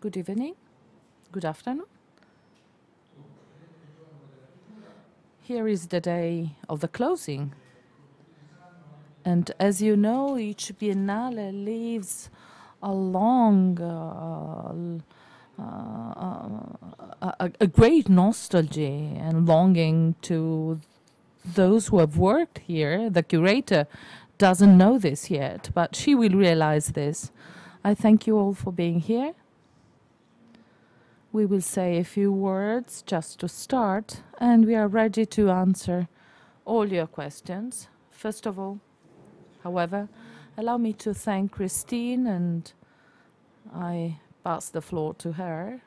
Good evening, good afternoon. Here is the day of the closing. And as you know, each Biennale leaves a long, a great nostalgia and longing to those who have worked here. The curator doesn't know this yet, but she will realize this. I thank you all for being here. We will say a few words just to start, and we are ready to answer all your questions. First of all, however, allow me to thank Christine, and I pass the floor to her.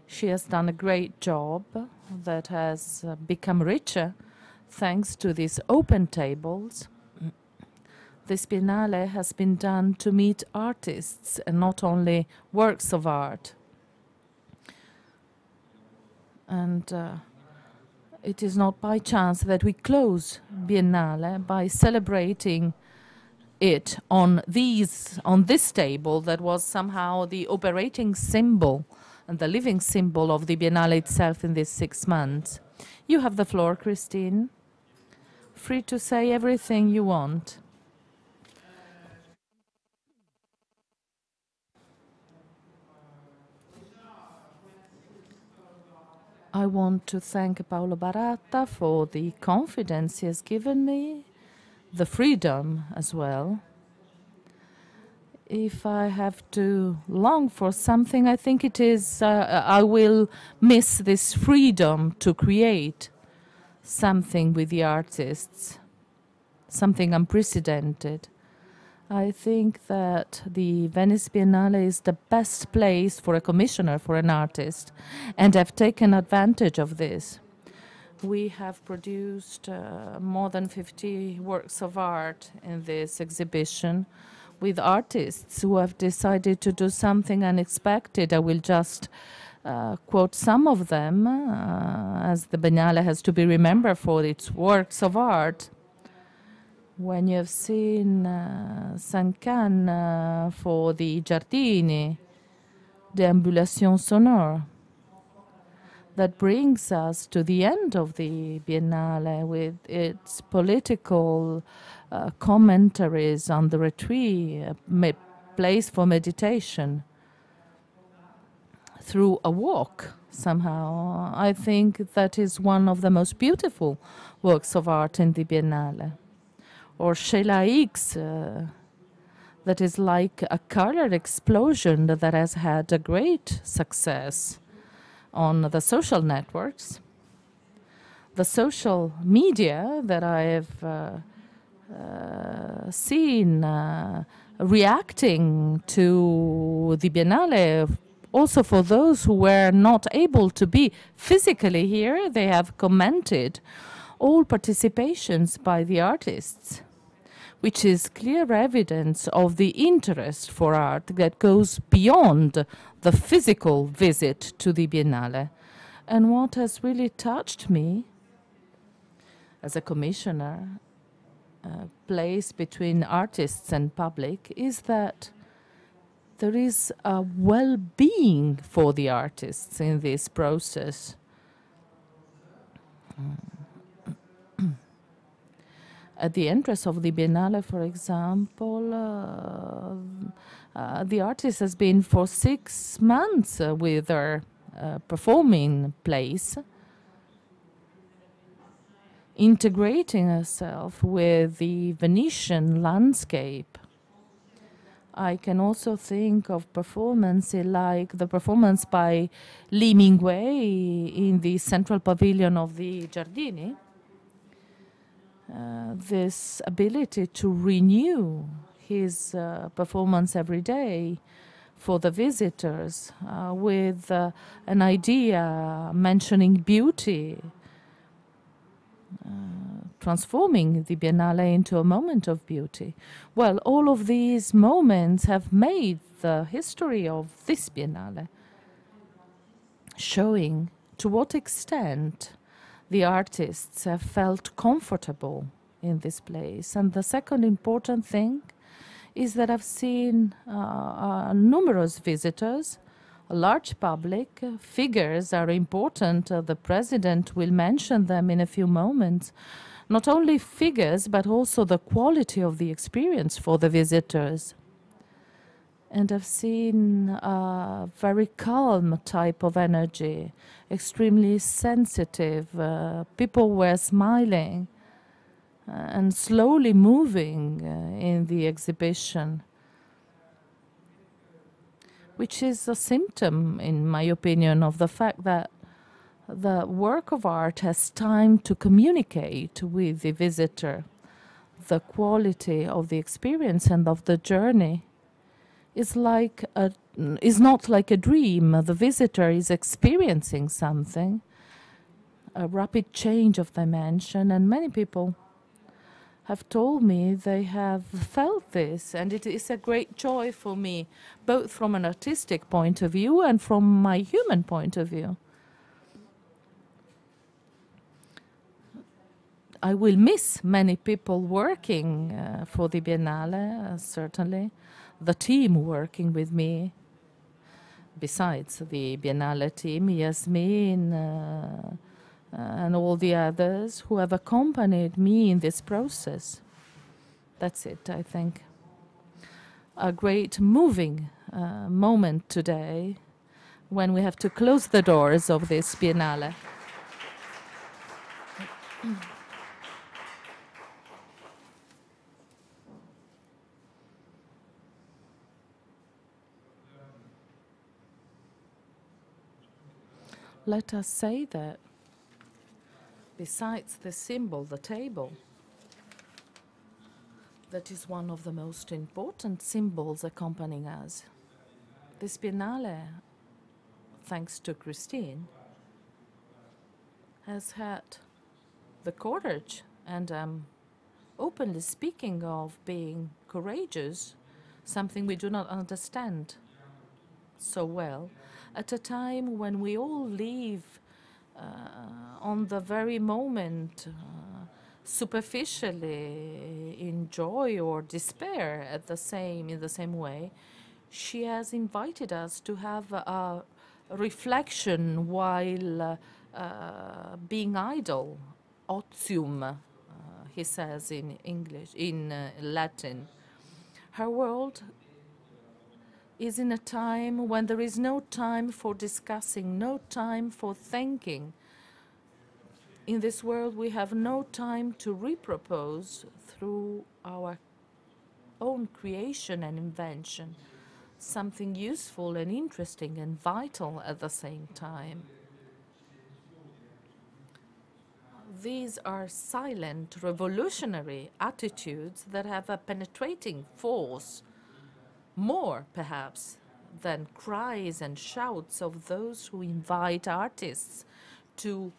She has done a great job that has become richer thanks to these open tables. This Biennale has been done to meet artists and not only works of art. And it is not by chance that we close Biennale by celebrating it on this table that was somehow the operating symbol and the living symbol of the Biennale itself in these 6 months. You have the floor, Christine. Free to say everything you want. I want to thank Paolo Baratta for the confidence he has given me, the freedom as well. If I have to long for something, I think it is I will miss this freedom to create something with the artists, something unprecedented. I think that the Venice Biennale is the best place for a commissioner, for an artist, and I've taken advantage of this. We have produced more than 50 works of art in this exhibition with artists who have decided to do something unexpected. I will just quote some of them, as the Biennale has to be remembered for its works of art. When you have seen Sancan for the Giardini, Déambulation sonore, that brings us to the end of the Biennale with its political commentaries on the retreat, a place for meditation through a walk somehow. I think that is one of the most beautiful works of art in the Biennale. Or Sheila X, that is like a color explosion that has had a great success on the social networks. The social media that I have seen reacting to the Biennale, also for those who were not able to be physically here, they have commented all participations by the artists, which is clear evidence of the interest for art that goes beyond the physical visit to the Biennale. And what has really touched me as a commissioner, place between artists and public, is that there is a well-being for the artists in this process. At the entrance of the Biennale, for example, the artist has been for 6 months with her performing place, integrating herself with the Venetian landscape. I can also think of performances like the performance by Li Mingwei in the central pavilion of the Giardini. This ability to renew his performance every day for the visitors with an idea mentioning beauty, transforming the Biennale into a moment of beauty. Well, all of these moments have made the history of this Biennale, showing to what extent the artists have felt comfortable in this place. And the second important thing is that I've seen numerous visitors, a large public. Figures are important. The president will mention them in a few moments. Not only figures, but also the quality of the experience for the visitors. And I've seen a very calm type of energy, extremely sensitive. People were smiling and slowly moving in the exhibition, which is a symptom, in my opinion, of the fact that the work of art has time to communicate with the visitor. The quality of the experience and of the journey is not like a dream. The visitor is experiencing something, a rapid change of dimension, and many people have told me they have felt this, and it is a great joy for me, both from an artistic point of view and from my human point of view. I will miss many people working for the Biennale, certainly. The team working with me, besides the Biennale team, Yasmin and all the others who have accompanied me in this process. That's it, I think. A great moving moment today when we have to close the doors of this Biennale. Let us say that besides the symbol, the table, that is one of the most important symbols accompanying us. This Biennale, thanks to Christine, has had the courage, and I'm openly speaking of being courageous, something we do not understand so well, at a time when we all live on the very moment, superficially in joy or despair in the same way. She has invited us to have a reflection while being idle, otium, he says in English, in Latin. Her world is in a time when there is no time for discussing, no time for thinking. In this world, we have no time to repropose through our own creation and invention something useful and interesting and vital at the same time. These are silent, revolutionary attitudes that have a penetrating force, more perhaps than cries and shouts of those who invite artists to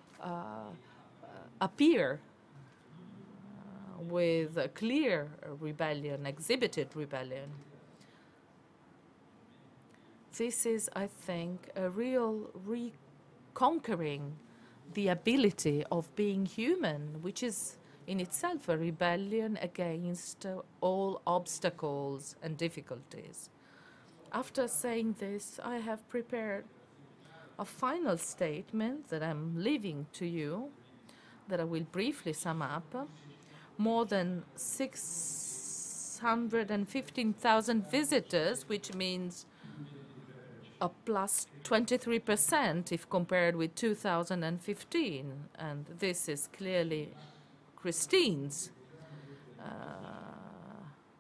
appear with a clear rebellion, exhibited rebellion. This is, I think, a real reconquering the ability of being human, which is in itself a rebellion against all obstacles and difficulties. After saying this, I have prepared a final statement that I'm leaving to you, that I will briefly sum up. More than 615,000 visitors, which means a plus 23% if compared with 2015. And this is clearly Christine's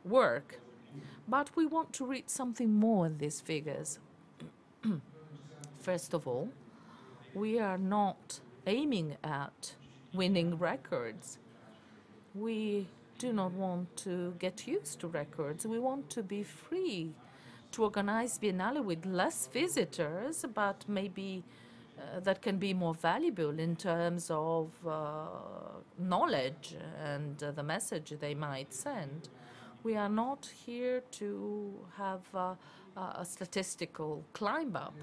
work. But we want to read something more in these figures. First of all, we are not aiming at winning records. We do not want to get used to records. We want to be free to organize Biennale with less visitors, but maybe that can be more valuable in terms of knowledge and the message they might send. We are not here to have a statistical climb up.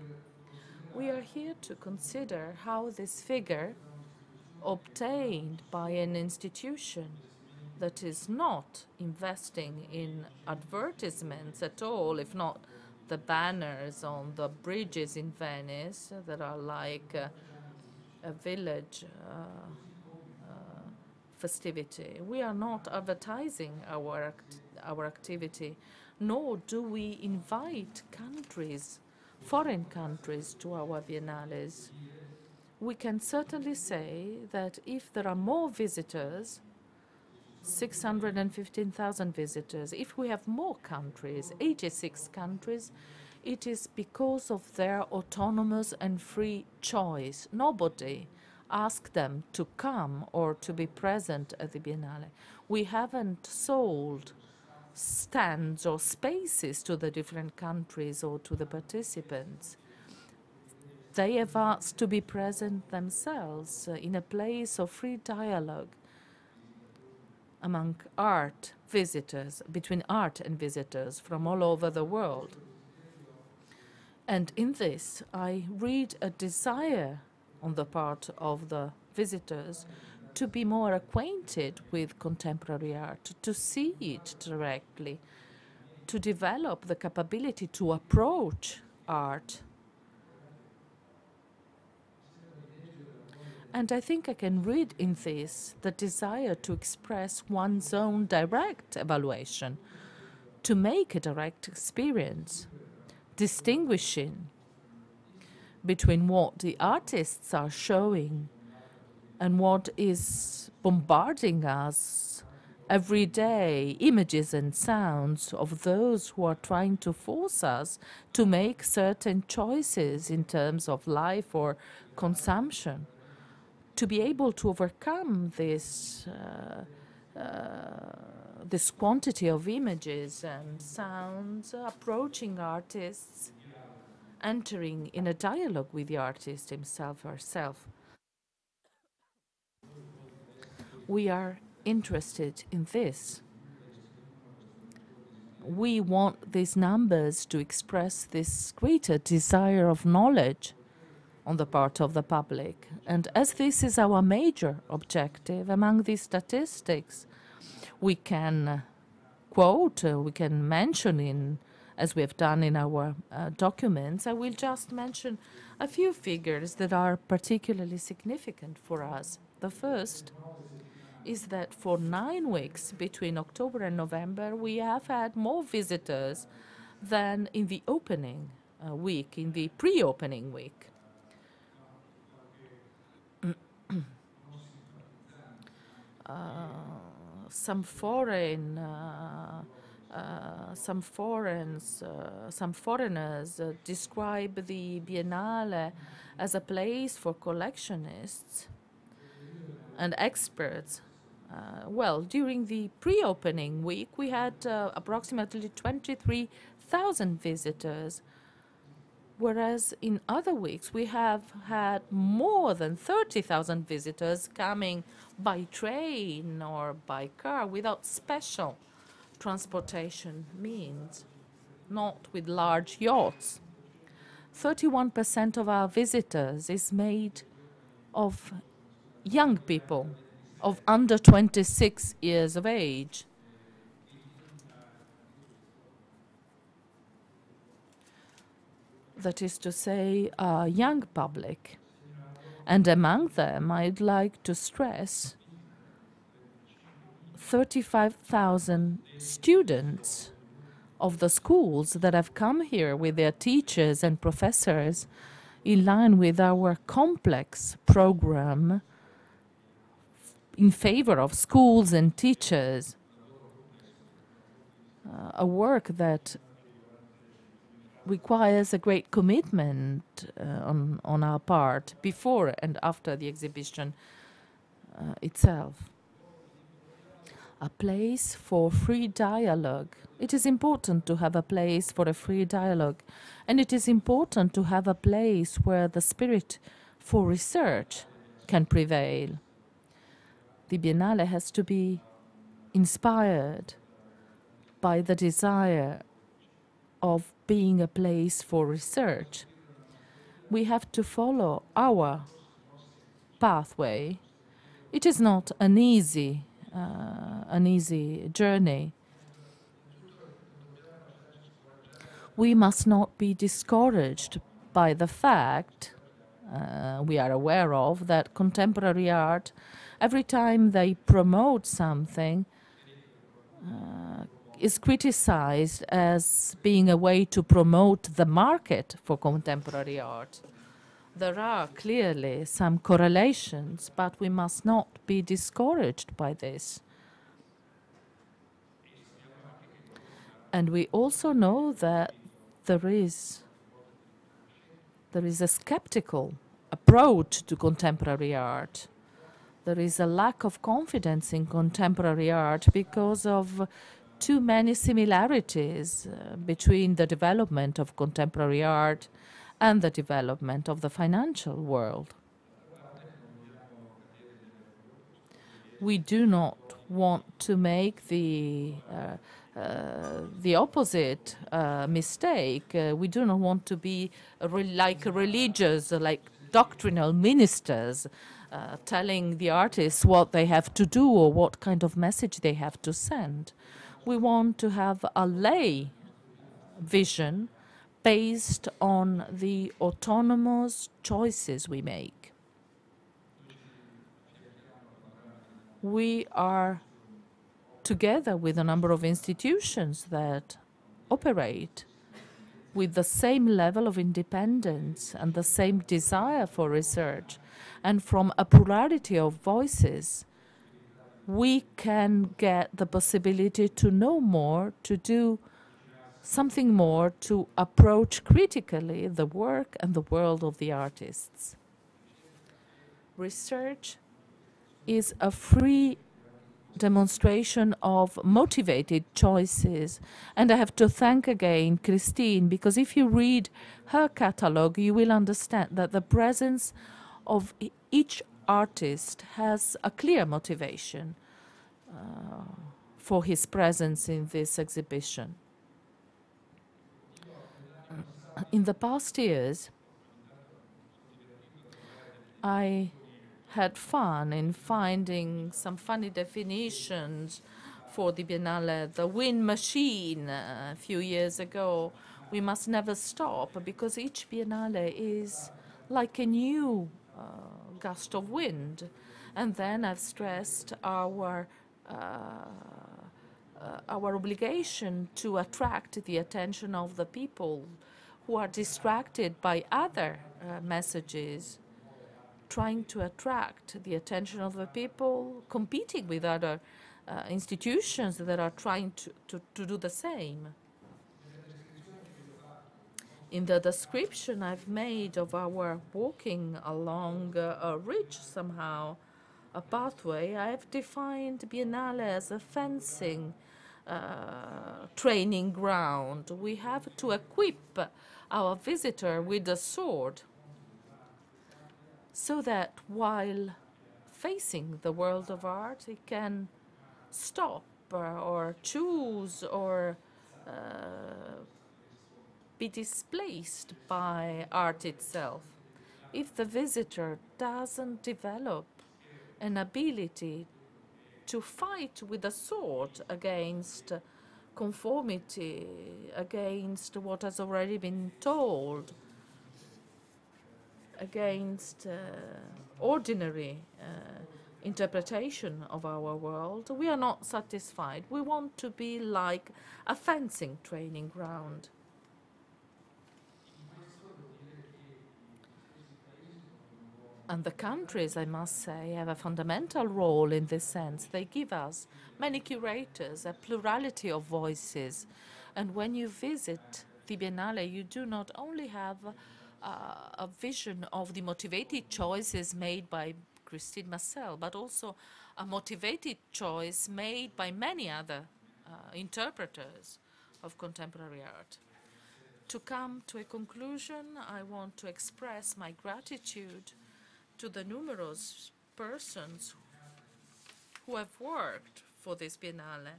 We are here to consider how this figure, obtained by an institution that is not investing in advertisements at all, if not the banners on the bridges in Venice that are like a village festivity. We are not advertising our activity, nor do we invite countries, foreign countries, to our biennales. We can certainly say that if there are more visitors, 615,000 visitors, if we have more countries, 86 countries, it is because of their autonomous and free choice. Nobody asked them to come or to be present at the Biennale. We haven't sold stands or spaces to the different countries or to the participants. They have asked to be present themselves in a place of free dialogue among art visitors, between art and visitors from all over the world. And in this, I read a desire on the part of the visitors to be more acquainted with contemporary art, to see it directly, to develop the capability to approach art. And I think I can read in this the desire to express one's own direct evaluation, to make a direct experience, distinguishing between what the artists are showing and what is bombarding us every day, images and sounds of those who are trying to force us to make certain choices in terms of life or consumption. To be able to overcome this this quantity of images and sounds, approaching artists, entering in a dialogue with the artist himself or herself. We are interested in this. We want these numbers to express this greater desire of knowledge on the part of the public. And as this is our major objective, among these statistics, we can quote, we can mention in, as we have done in our documents, I will just mention a few figures that are particularly significant for us. The first is that for 9 weeks between October and November, we have had more visitors than in the opening week, in the pre-opening week. Some foreigners describe the Biennale as a place for collectionists and experts. Well, during the pre-opening week, we had approximately 23,000 visitors, whereas in other weeks we have had more than 30,000 visitors coming by train or by car without special transportation means, not with large yachts. 31% of our visitors is made of young people, of under 26 years of age. That is to say, a young public. And among them, I'd like to stress 35,000 students of the schools that have come here with their teachers and professors in line with our complex program in favor of schools and teachers. A work that requires a great commitment on our part before and after the exhibition itself. A place for free dialogue. It is important to have a place for a free dialogue, and it is important to have a place where the spirit for research can prevail. The Biennale has to be inspired by the desire of being a place for research. We have to follow our pathway. It is not an easy journey. We must not be discouraged by the fact we are aware of that contemporary art, every time they promote something, is criticized as being a way to promote the market for contemporary art. There are clearly some correlations, but we must not be discouraged by this. And we also know that there is a skeptical approach to contemporary art. There is a lack of confidence in contemporary art because of too many similarities between the development of contemporary art and the development of the financial world. We do not want to make the opposite mistake. We do not want to be like religious, like doctrinal ministers, telling the artists what they have to do or what kind of message they have to send. We want to have a lay vision based on the autonomous choices we make. We are together with a number of institutions that operate with the same level of independence and the same desire for research. And from a plurality of voices, we can get the possibility to know more, to do something more, to approach critically the work and the world of the artists. Research is a free demonstration of motivated choices. And I have to thank again Christine, because if you read her catalog, you will understand that the presence of each artist has a clear motivation for his presence in this exhibition. In the past years, I had fun in finding some funny definitions for the Biennale. The wind machine a few years ago. We must never stop, because each Biennale is like a new gust of wind. And then I've stressed our obligation to attract the attention of the people who are distracted by other messages, trying to attract the attention of the people, competing with other institutions that are trying to do the same. In the description I've made of our walking along a ridge somehow, a pathway, I've defined Biennale as a fencing training ground. We have to equip our visitor with a sword, so that while facing the world of art, he can stop or choose or be displaced by art itself. If the visitor doesn't develop an ability to fight with a sword against conformity, against what has already been told, against ordinary interpretation of our world, we are not satisfied. We want to be like a fencing training ground. And the countries, I must say, have a fundamental role in this sense. They give us many curators, a plurality of voices. And when you visit the Biennale, you do not only have a vision of the motivated choices made by Christine Macel, but also a motivated choice made by many other interpreters of contemporary art. To come to a conclusion, I want to express my gratitude to the numerous persons who have worked for this Biennale.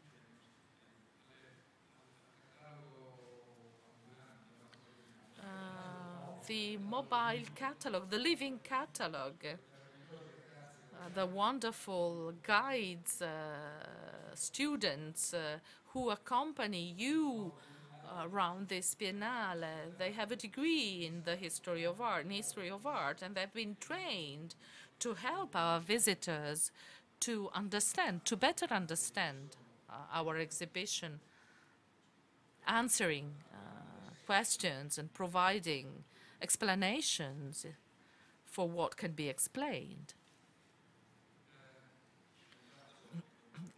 The mobile catalog, the living catalog, the wonderful guides, students who accompany you around this Biennale. They have a degree in the history of art, and they've been trained to help our visitors to understand, to better understand our exhibition, answering questions and providing explanations for what can be explained.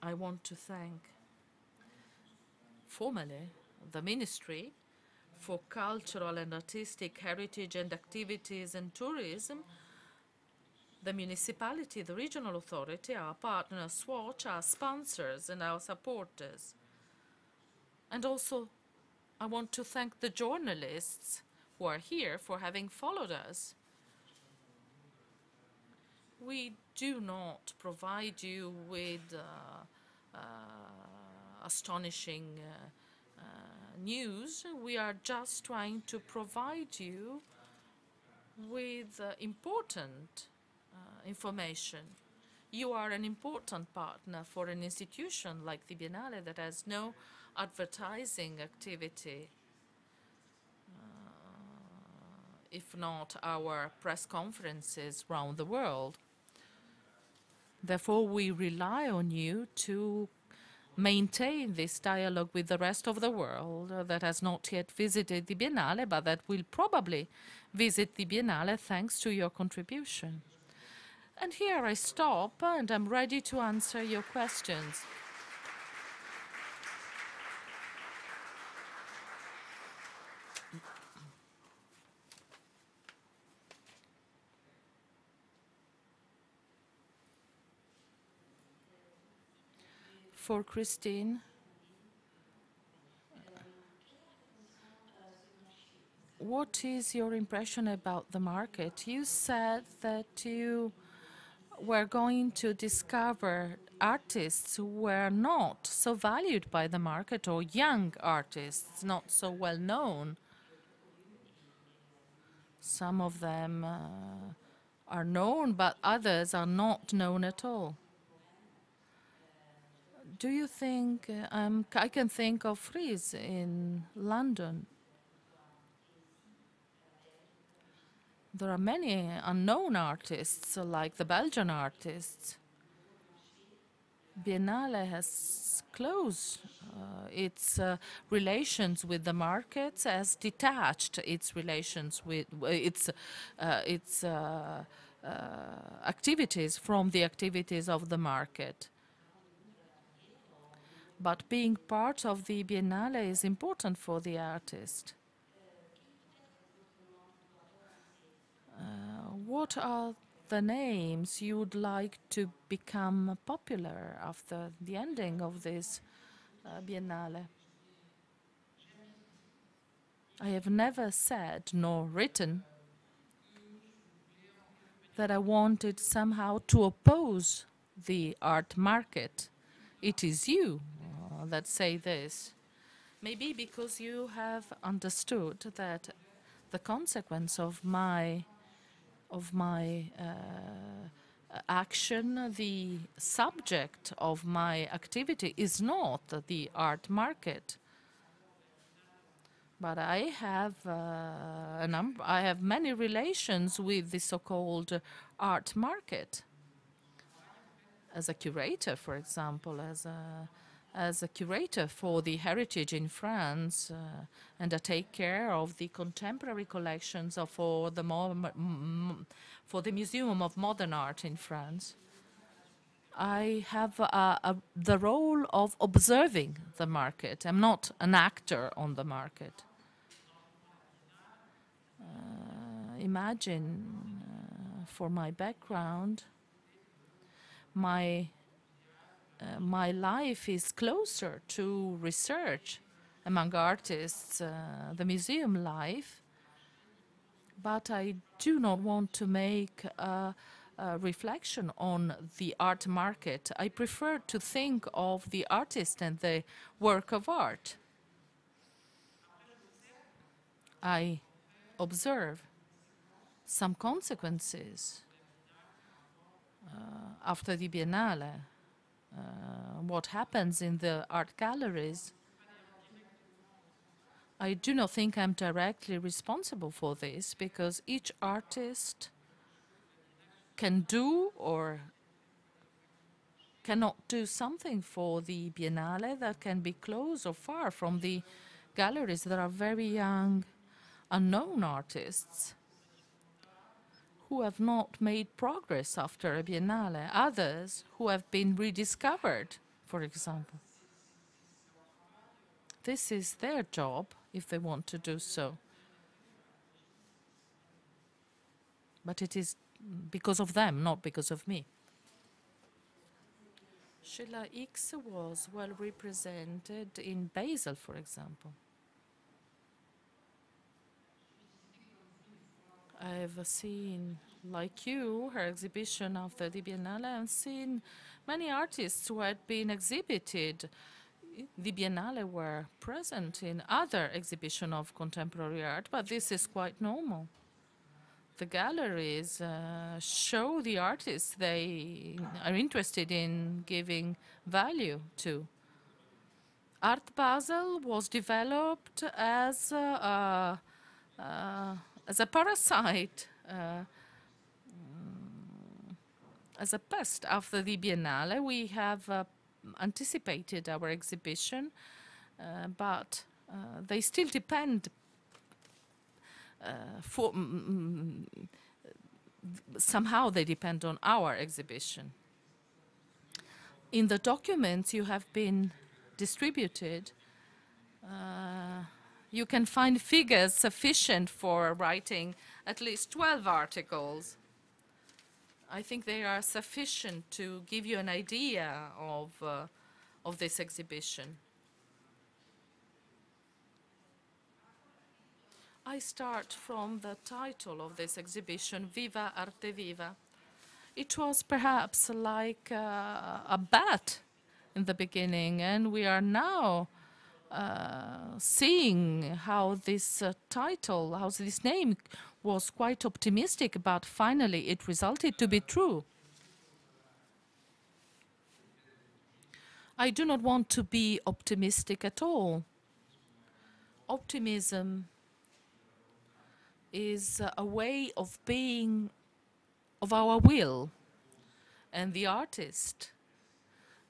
I want to thank formally the Ministry for Cultural and Artistic Heritage and Activities and Tourism, the municipality, the regional authority, our partner Swatch, our sponsors and our supporters. And also I want to thank the journalists who are here for having followed us. We do not provide you with astonishing news. We are just trying to provide you with important information. You are an important partner for an institution like the Biennale that has no advertising activity, if not our press conferences around the world. Therefore, we rely on you to maintain this dialogue with the rest of the world that has not yet visited the Biennale, but that will probably visit the Biennale thanks to your contribution. And here I stop, and I'm ready to answer your questions. For Christine, what is your impression about the market? You said that you were going to discover artists who were not so valued by the market, or young artists, not so well known. Some of them are known, but others are not known at all. Do you think, I can think of Fries in London. There are many unknown artists, like the Belgian artists. Biennale has closed its relations with the markets, has detached its relations with its activities from the activities of the market. But being part of the Biennale is important for the artist. What are the names you would like to become popular after the ending of this Biennale? I have never said nor written that I wanted somehow to oppose the art market. It is you that say this. Maybe because you have understood that the consequence of my action, the subject of my activity is not the art market. But I have many relations with the so-called art market. As a curator, for example, as a curator for the heritage in France, and I take care of the contemporary collections for the Museum of Modern Art in France. I have the role of observing the market. I'm not an actor on the market. Imagine, for my background, my life is closer to research among artists, the museum life, but I do not want to make a reflection on the art market. I prefer to think of the artist and the work of art. I observe some consequences after the Biennale. What happens in the art galleries. I do not think I'm directly responsible for this, because each artist can do or cannot do something for the Biennale that can be close or far from the galleries. There are very young, unknown artists who have not made progress after a Biennale, others who have been rediscovered, for example. This is their job, if they want to do so. But it is because of them, not because of me. Sheila X was well represented in Basel, for example. I've seen, like you, her exhibition after the Biennale, and seen many artists who had been exhibited. The Biennale were present in other exhibitions of contemporary art, but this is quite normal. The galleries show the artists they are interested in giving value to. Art Basel was developed as a parasite, as a pest. After the Biennale, we have anticipated our exhibition, but they still depend somehow they depend on our exhibition. In the documents you have been distributed, you can find figures sufficient for writing at least 12 articles. I think they are sufficient to give you an idea of this exhibition. I start from the title of this exhibition, Viva Arte Viva. It was perhaps like a bat in the beginning, and we are now seeing how this title, how this name was quite optimistic, but finally it resulted to be true. I do not want to be optimistic at all. Optimism is a way of being of our will, and the artist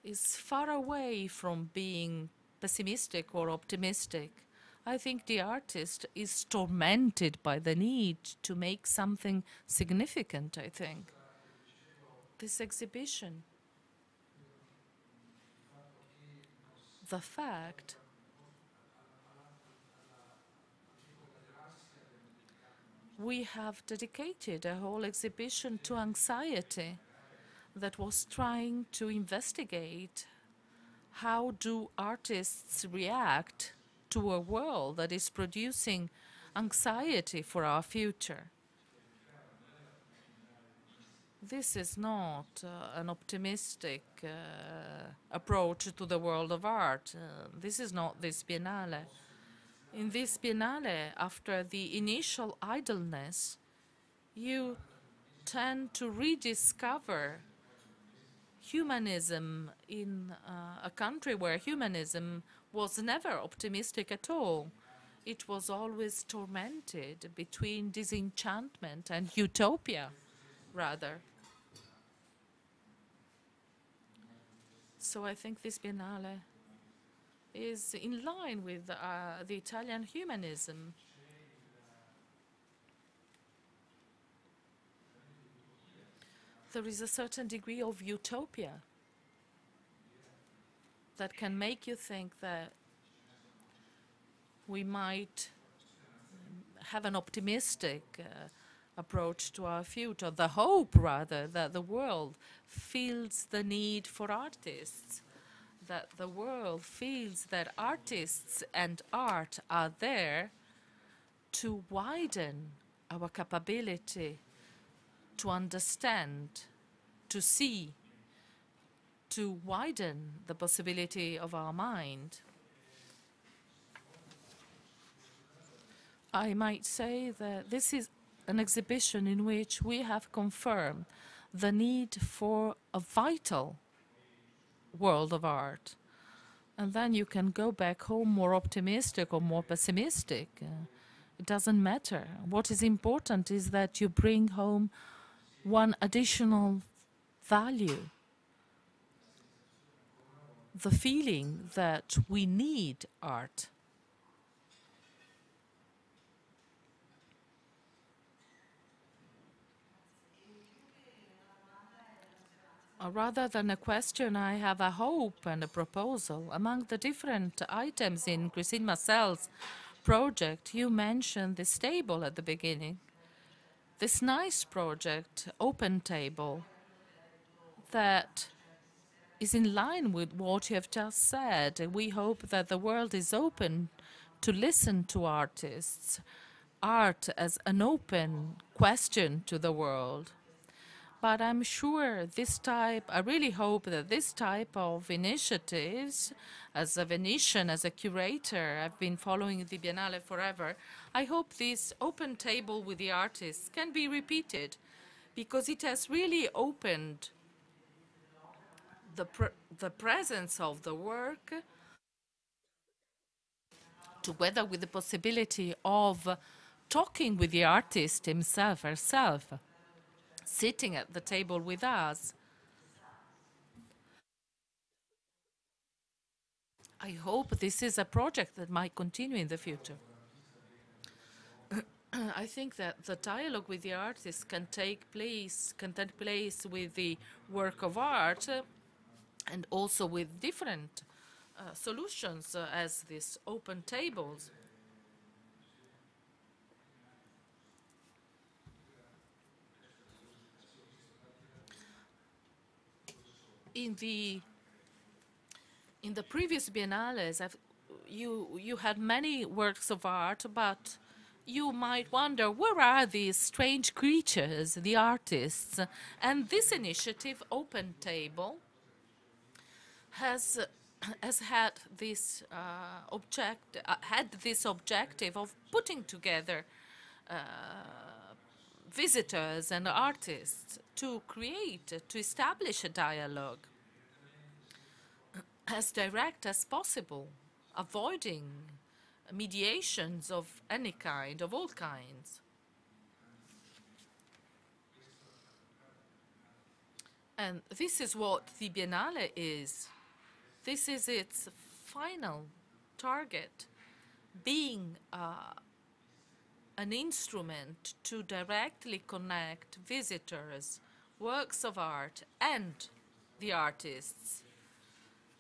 is far away from being pessimistic or optimistic. I think the artist is tormented by the need to make something significant, I think. This exhibition, the fact we have dedicated a whole exhibition to anxiety that was trying to investigate how do artists react to a world that is producing anxiety for our future. This is not an optimistic approach to the world of art. This is not this Biennale. In this Biennale, after the initial idleness, you tend to rediscover humanism in a country where humanism was never optimistic at all. It was always tormented between disenchantment and utopia, rather. So I think this Biennale is in line with the Italian humanism. There is a certain degree of utopia that can make you think that we might have an optimistic approach to our future, the hope, rather, that the world feels the need for artists, that the world feels that artists and art are there to widen our capability to understand, to see, to widen the possibility of our mind. I might say that this is an exhibition in which we have confirmed the need for a vital world of art. And then you can go back home more optimistic or more pessimistic. It doesn't matter. What is important is that you bring home one additional value, the feeling that we need art. Rather than a question, I have a hope and a proposal. Among the different items in Christine Macel's project, you mentioned this table at the beginning. This nice project, Open Table, that is in line with what you have just said. We hope that the world is open to listen to artists, art as an open question to the world. But I'm sure I really hope that this type of initiatives, as a Venetian, as a curator, I've been following the Biennale forever, I hope this open table with the artists can be repeated, because it has really opened the presence of the work together with the possibility of talking with the artist himself, herself, sitting at the table with us. I hope this is a project that might continue in the future. I think that the dialogue with the artist can take place with the work of art, and also with different solutions as these open tables. In the previous biennales, you had many works of art, but you might wonder, where are these strange creatures, the artists? And this initiative, Open Table, has had this objective of putting together visitors and artists to establish a dialogue as direct as possible, avoiding mediations of any kind, of all kinds. And this is what the Biennale is. This is its final target, being an instrument to directly connect visitors, works of art, and the artists.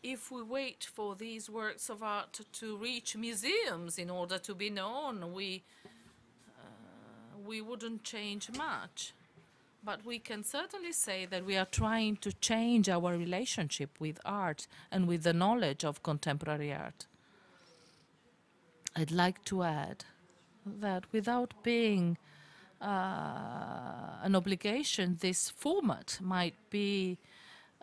If we wait for these works of art to reach museums in order to be known, we wouldn't change much. But we can certainly say that we are trying to change our relationship with art and with the knowledge of contemporary art. I'd like to add that without being an obligation, this format might be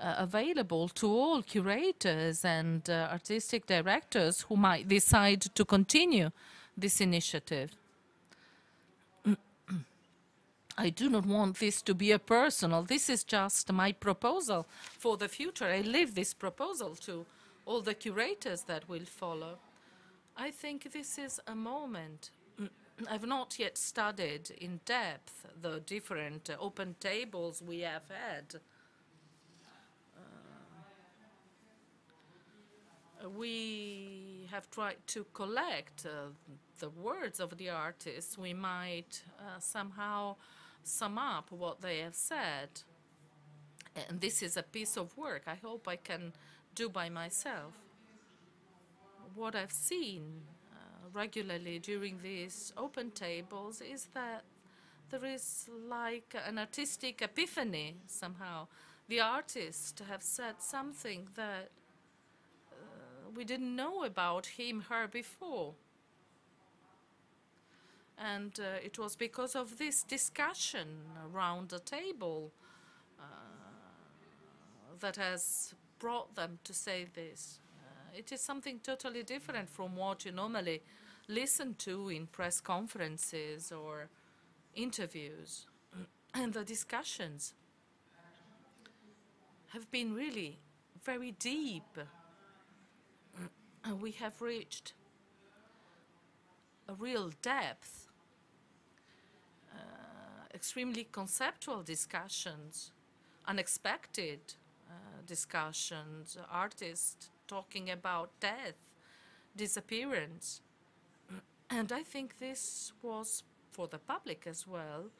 available to all curators and artistic directors who might decide to continue this initiative. I do not want this to be a personal. This is just my proposal for the future. I leave this proposal to all the curators that will follow. I think this is a moment. I've not yet studied in depth the different open tables we have had. We have tried to collect the words of the artists. We might somehow sum up what they have said. And this is a piece of work I hope I can do by myself. What I've seen regularly during these open tables is that there is like an artistic epiphany somehow. The artists have said something that we didn't know about him, her before. And it was because of this discussion around the table that has brought them to say this. It is something totally different from what you normally listen to in press conferences or interviews. And the discussions have been really very deep. we have reached a real depth, extremely conceptual discussions, unexpected discussions, artists talking about death, disappearance. And I think this was, for the public as well,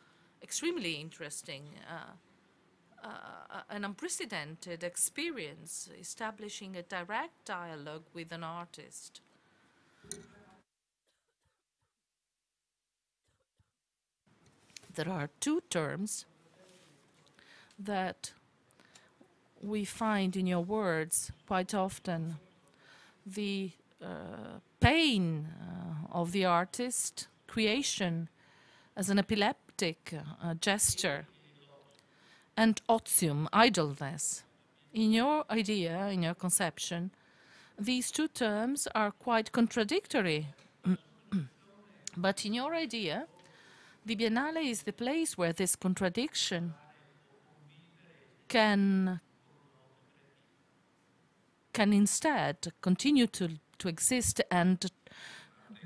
extremely interesting, an unprecedented experience, establishing a direct dialogue with an artist. There are two terms that we find in your words quite often: the pain of the artist, creation as an epileptic gesture, and otium, idleness. In your idea, in your conception, these two terms are quite contradictory. But in your idea, the Biennale is the place where this contradiction can instead continue to exist and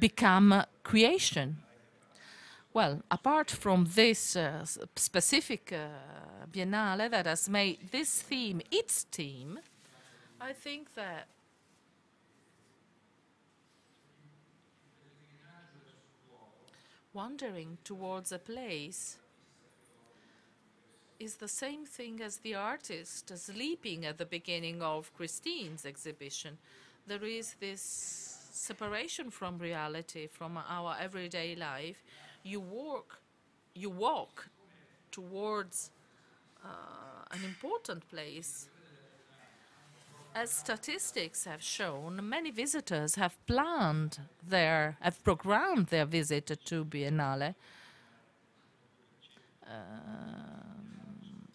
become creation. Well, apart from this specific Biennale that has made this theme its theme, I think that wandering towards a place is the same thing as the artist sleeping at the beginning of Christine's exhibition. There is this separation from reality, from our everyday life. You walk towards an important place. As statistics have shown, many visitors have programmed their visit to Biennale.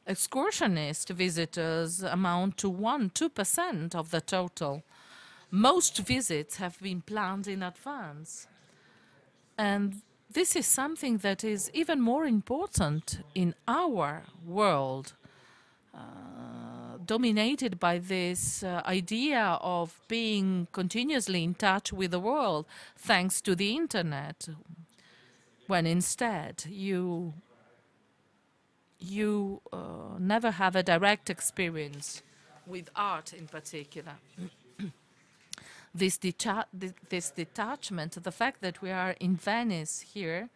Excursionist visitors amount to 1–2% of the total. Most visits have been planned in advance. And this is something that is even more important in our world, dominated by this idea of being continuously in touch with the world thanks to the internet, when instead you never have a direct experience with art in particular. This detachment, the fact that we are in Venice here,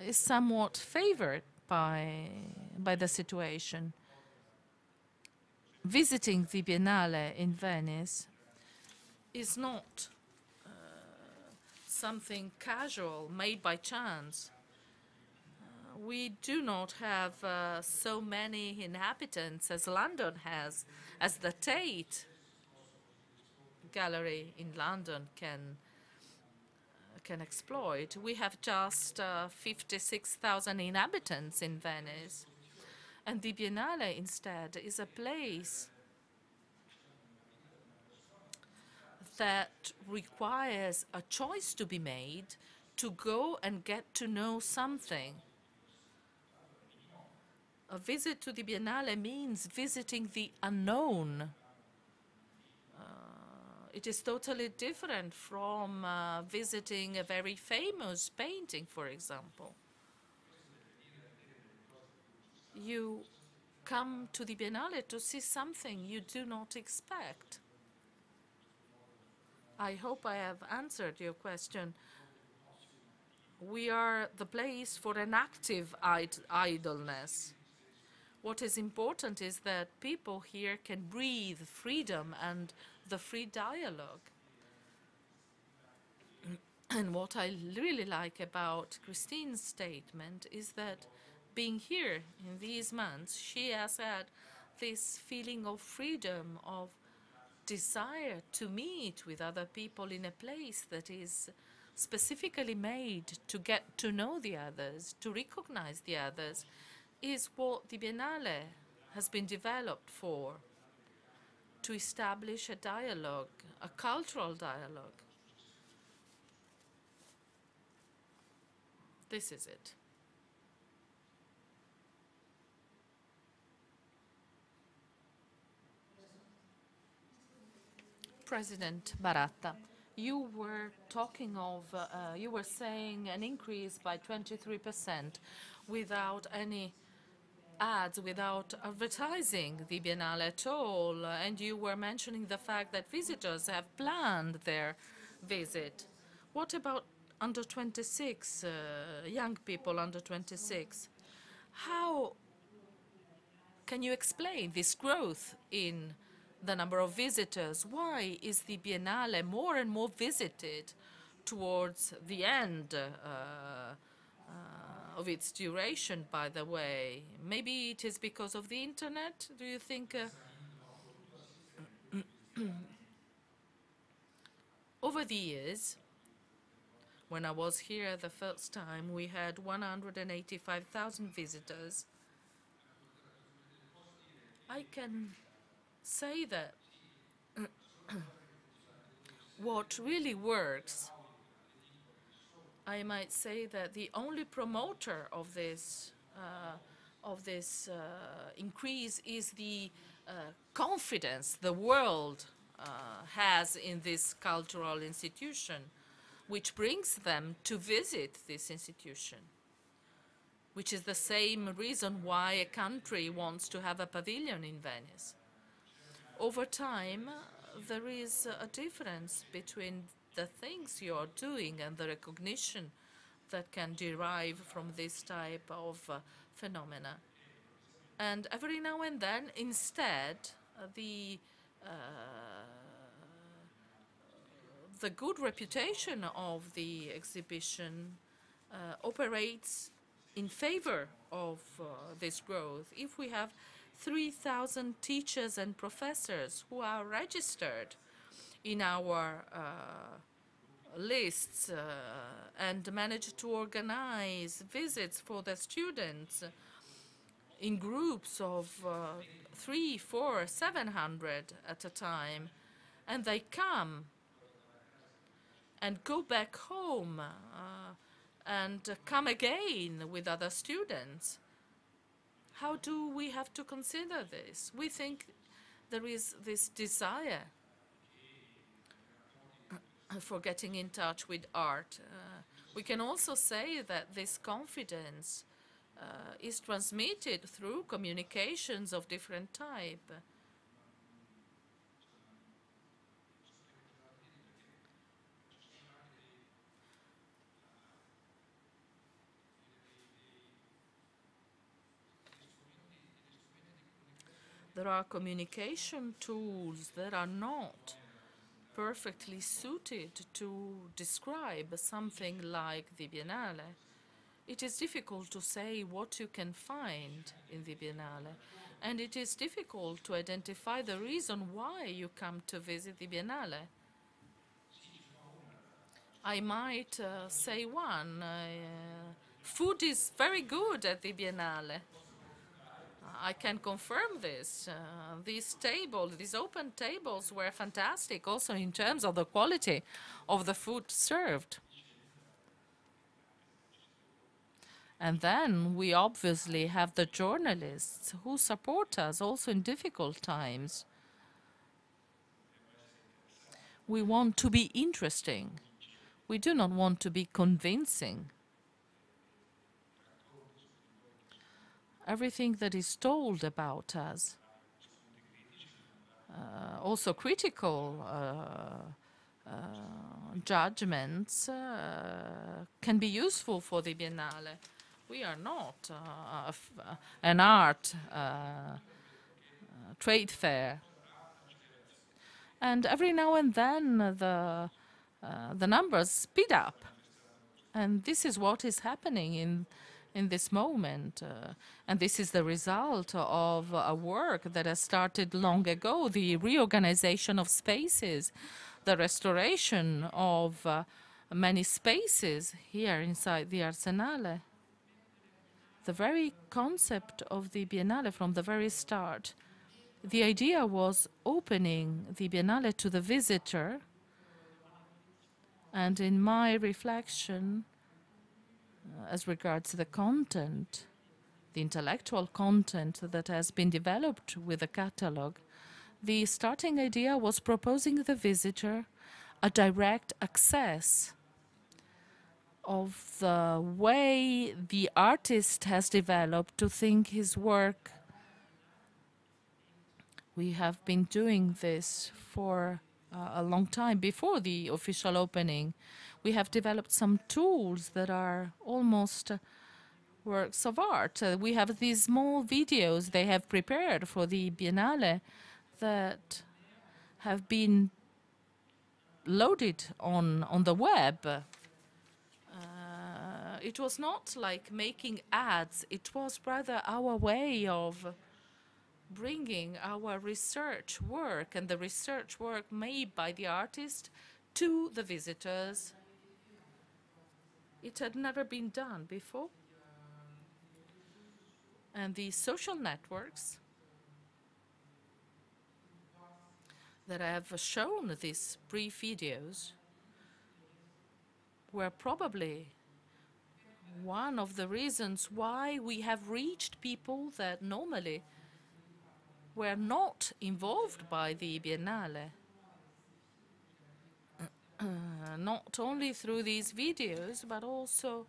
is somewhat favored by the situation. Visiting the Biennale in Venice is not something casual, made by chance. We do not have so many inhabitants as London has, as the Tate Gallery in London can exploit. We have just 56,000 inhabitants in Venice. And the Biennale, instead, is a place that requires a choice to be made to go and get to know something. A visit to the Biennale means visiting the unknown. It is totally different from visiting a very famous painting, for example. You come to the Biennale to see something you do not expect. I hope I have answered your question. We are the place for an active idleness. What is important is that people here can breathe freedom and the free dialogue. And what I really like about Christine's statement is that being here in these months, she has had this feeling of freedom, of desire to meet with other people in a place that is specifically made to get to know the others, to recognize the others, is what the Biennale has been developed for, to establish a dialogue, a cultural dialogue. This is it. President Baratta, you were talking of, you were saying an increase by 23% without any ads, without advertising the Biennale at all. And you were mentioning the fact that visitors have planned their visit. What about under 26, young people under 26? How can you explain this growth in the number of visitors? Why is the Biennale more and more visited towards the end of its duration, by the way? Maybe it is because of the internet, do you think? Over the years, when I was here the first time, we had 185,000 visitors. I can say that what really works, I might say that the only promoter of this increase is the confidence the world has in this cultural institution, which brings them to visit this institution, which is the same reason why a country wants to have a pavilion in Venice. Over time, there is a difference between the things you're doing and the recognition that can derive from this type of phenomena. And every now and then, instead, the good reputation of the exhibition operates in favor of this growth. If we have 3,000 teachers and professors who are registered in our lists and manage to organize visits for the students in groups of 300, 400, 700 at a time, and they come and go back home and come again with other students. How do we have to consider this? We think there is this desire for getting in touch with art. We can also say that this confidence is transmitted through communications of different type. There are communication tools that are not perfectly suited to describe something like the Biennale. It is difficult to say what you can find in the Biennale, and it is difficult to identify the reason why you come to visit the Biennale. I might say one. Food is very good at the Biennale. I can confirm this. These open tables were fantastic also in terms of the quality of the food served. And then we obviously have the journalists who support us also in difficult times. We want to be interesting. We do not want to be convincing. Everything that is told about us, also critical judgments, can be useful for the Biennale. We are not an art trade fair. And every now and then the numbers speed up. And this is what is happening in this moment. And this is the result of a work that has started long ago, the reorganization of spaces, the restoration of many spaces here inside the Arsenale. The very concept of the Biennale from the very start, the idea was opening the Biennale to the visitor. And in my reflection, as regards the content, the intellectual content that has been developed with the catalogue, The starting idea was proposing the visitor a direct access of the way the artist has developed to think his work. We have been doing this for a long time before the official opening. We have developed some tools that are almost works of art. We have these small videos they have prepared for the Biennale that have been loaded on the web. It was not like making ads, it was rather our way of bringing our research work and the research work made by the artist to the visitors. It had never been done before. And the social networks that I have shown these brief videos were probably one of the reasons why we have reached people that normally were not involved by the Biennale. Not only through these videos, but also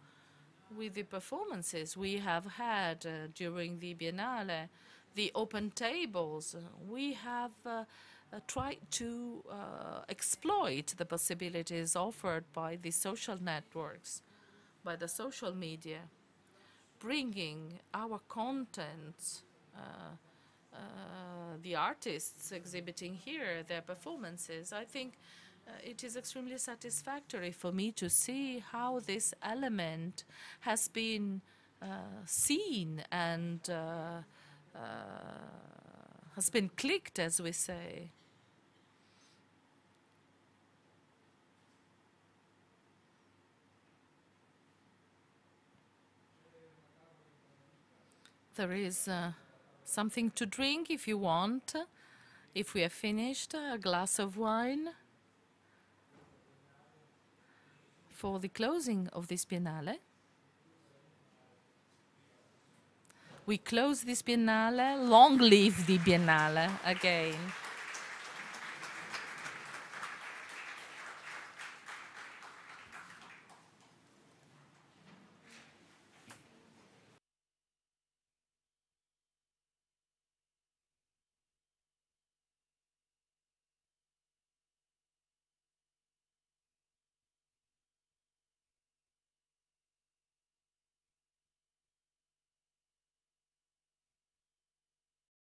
with the performances we have had during the Biennale, the open tables. We have tried to exploit the possibilities offered by the social networks, by the social media, bringing our content, the artists exhibiting here their performances. I think it is extremely satisfactory for me to see how this element has been seen and has been clicked, as we say. There is something to drink if you want. If we have finished, a glass of wine for the closing of this Biennale. We close this Biennale. Long live the Biennale again.